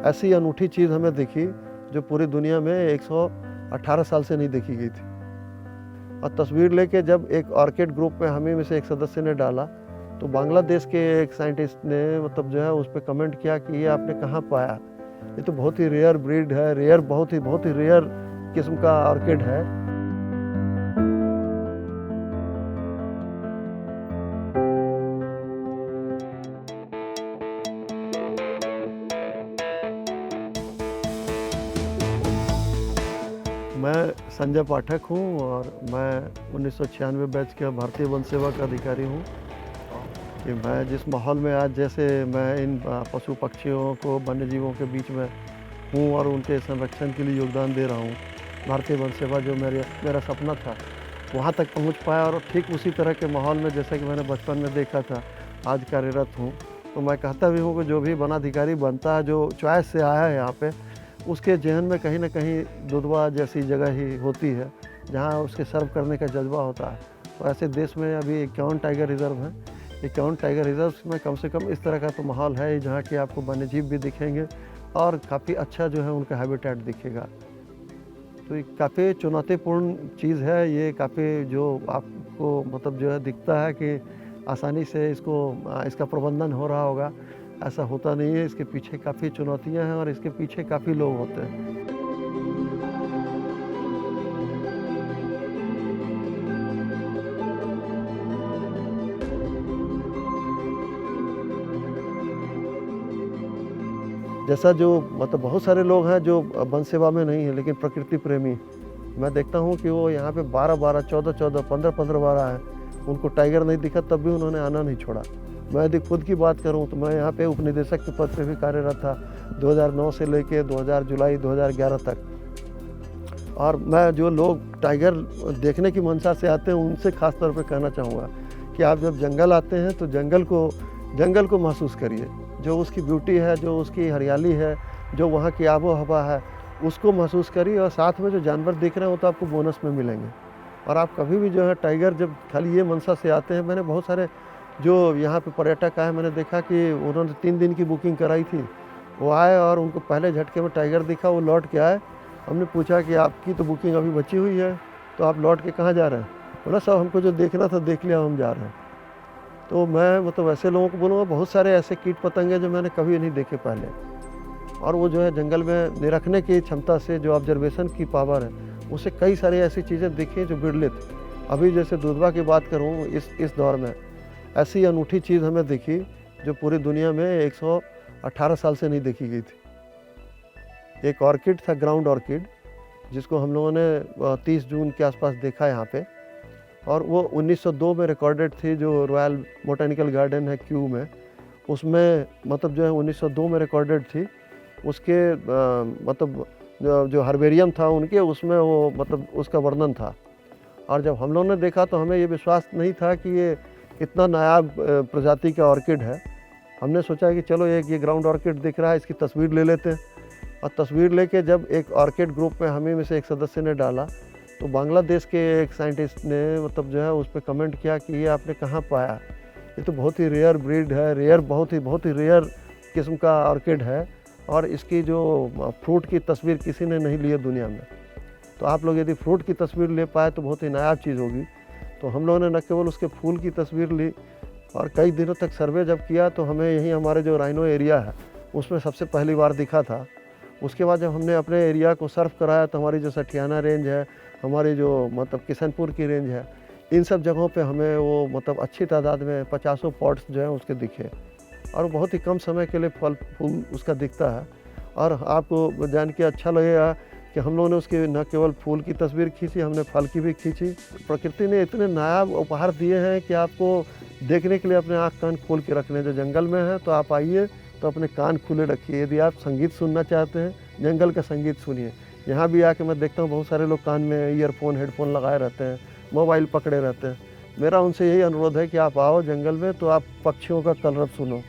ऐसी अनूठी चीज़ हमें दिखी जो पूरी दुनिया में 118 साल से नहीं देखी गई थी। और तस्वीर लेके जब एक ऑर्किड ग्रुप में हमें में से एक सदस्य ने डाला, तो बांग्लादेश के एक साइंटिस्ट ने मतलब जो है उस पे कमेंट किया कि ये आपने कहाँ पाया? ये तो बहुत ही रेयर ब्रीड है, रेयर बहुत ही रेयर किस्म का ऑर्किड है। मैं संजय पाठक हूँ और मैं 1996 बैच का भारतीय वन सेवा का अधिकारी हूँ। कि मैं जिस माहौल में आज जैसे मैं इन पशु पक्षियों को वन्य जीवों के बीच में हूँ और उनके संरक्षण के लिए योगदान दे रहा हूँ, भारतीय वन सेवा जो मेरा सपना था वहाँ तक पहुँच पाया। और ठीक उसी तरह के माहौल में जैसा कि मैंने बचपन में देखा था आज कार्यरत हूँ। तो मैं कहता भी हूँ कि जो भी वनाधिकारी बनता है, जो चॉइस से आया है यहाँ पे, उसके जहन में कहीं ना कहीं दुधवा जैसी जगह ही होती है जहाँ उसके सर्व करने का जज्बा होता है। तो ऐसे देश में अभी 51 टाइगर रिजर्व हैं। 51 टाइगर रिजर्व में कम से कम इस तरह का तो माहौल है जहाँ कि आपको वन्य जीव भी दिखेंगे और काफ़ी अच्छा जो है उनका हैबिटेट दिखेगा। तो ये काफ़ी चुनौतीपूर्ण चीज़ है, ये काफ़ी जो आपको मतलब जो है दिखता है कि आसानी से इसका प्रबंधन हो रहा होगा, ऐसा होता नहीं है। इसके पीछे काफ़ी चुनौतियां हैं और इसके पीछे काफ़ी लोग होते हैं। जैसा जो मतलब बहुत सारे लोग हैं जो वन सेवा में नहीं है लेकिन प्रकृति प्रेमी, मैं देखता हूँ कि वो यहाँ पे 12-12, 14-14, 15-15 बार आए, उनको टाइगर नहीं दिखा तब भी उन्होंने आना नहीं छोड़ा। मैं यदि खुद की बात करूं तो मैं यहाँ पे उपनिदेशक के पद पे भी कार्यरत था 2009 से लेके जुलाई 2011 तक। और मैं जो लोग टाइगर देखने की मंशा से आते हैं उनसे ख़ास तौर पे कहना चाहूँगा कि आप जब जंगल आते हैं तो जंगल को महसूस करिए, जो उसकी ब्यूटी है, जो उसकी हरियाली है, जो वहाँ की आबो हवा है, उसको महसूस करिए। और साथ में जो जानवर दिख रहे हैं वो तो आपको बोनस में मिलेंगे। और आप कभी भी जो है टाइगर जब खाली ये मंशा से आते हैं, मैंने बहुत सारे जो यहाँ पे पर्यटक आए, मैंने देखा कि उन्होंने 3 दिन की बुकिंग कराई थी, वो आए और उनको पहले झटके में टाइगर दिखा, वो लौट के आए। हमने पूछा कि आपकी तो बुकिंग अभी बची हुई है, तो आप लौट के कहाँ जा रहे हैं? बोला साहब हमको जो देखना था देख लिया, हम जा रहे हैं। तो मैं मतलब ऐसे लोगों को बोलूँगा, बहुत सारे ऐसे कीट पतंगे जो मैंने कभी नहीं देखे पहले, और वो जो है जंगल में निरखने की क्षमता से, जो ऑब्जर्वेशन की पावर है, उससे कई सारी ऐसी चीज़ें दिखी जो विरलित। अभी जैसे दुधवा की बात करूँ, इस दौर में ऐसी अनूठी चीज़ हमें दिखी जो पूरी दुनिया में 118 साल से नहीं देखी गई थी। एक ऑर्किड था, ग्राउंड ऑर्किड, जिसको हम लोगों ने 30 जून के आसपास देखा यहाँ पे, और वो 1902 में रिकॉर्डेड थी, जो रॉयल बोटेनिकल गार्डन है क्यू में, उसमें मतलब जो है 1902 में रिकॉर्डेड थी। उसके मतलब जो हर्बेरियम था उनके, उसमें वो मतलब उसका वर्णन था। और जब हम लोगों ने देखा तो हमें ये विश्वास नहीं था कि ये इतना नायाब प्रजाति का ऑर्किड है। हमने सोचा कि चलो ये ग्राउंड ऑर्किड दिख रहा है, इसकी तस्वीर ले लेते हैं। और तस्वीर लेके जब एक ऑर्किड ग्रुप में हमें में से एक सदस्य ने डाला, तो बांग्लादेश के एक साइंटिस्ट ने मतलब जो है उस पर कमेंट किया कि ये आपने कहाँ पाया? ये तो बहुत ही रेयर ब्रीड है, रेयर बहुत ही रेयर किस्म का ऑर्किड है, और इसकी जो फ्रूट की तस्वीर किसी ने नहीं ली है दुनिया में। तो आप लोग यदि फ्रूट की तस्वीर ले पाए तो बहुत ही नायाब चीज़ होगी। तो हम लोगों ने न केवल उसके फूल की तस्वीर ली, और कई दिनों तक सर्वे जब किया तो हमें यही हमारे जो राइनो एरिया है उसमें सबसे पहली बार दिखा था। उसके बाद जब हमने अपने एरिया को सर्व कराया तो हमारी जो सठियाना रेंज है, हमारी जो मतलब किशनपुर की रेंज है, इन सब जगहों पे हमें वो मतलब अच्छी तादाद में 50 पॉट्स जो हैं उसके दिखे, और बहुत ही कम समय के लिए फल फूल उसका दिखता है। और आपको जान के अच्छा लगेगा कि हम लोगों ने उसकी न केवल फूल की तस्वीर खींची, हमने फल की भी खींची। प्रकृति ने इतने नायाब उपहार दिए हैं कि आपको देखने के लिए अपने आँख कान खोल के रखने। जो जंगल में है तो आप आइए तो अपने कान खुले रखिए। यदि आप संगीत सुनना चाहते हैं, जंगल का संगीत सुनिए। यहाँ भी आके मैं देखता हूँ बहुत सारे लोग कान में ईयरफोन हेडफोन लगाए रहते हैं, मोबाइल पकड़े रहते हैं। मेरा उनसे यही अनुरोध है कि आप आओ जंगल में तो आप पक्षियों का कलरव सुनो,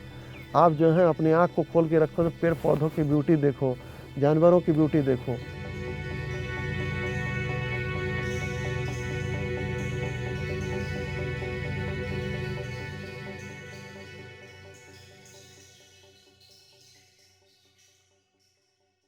आप जो है अपनी आँख को खोल के रखो, तो पेड़ पौधों की ब्यूटी देखो, जानवरों की ब्यूटी देखो।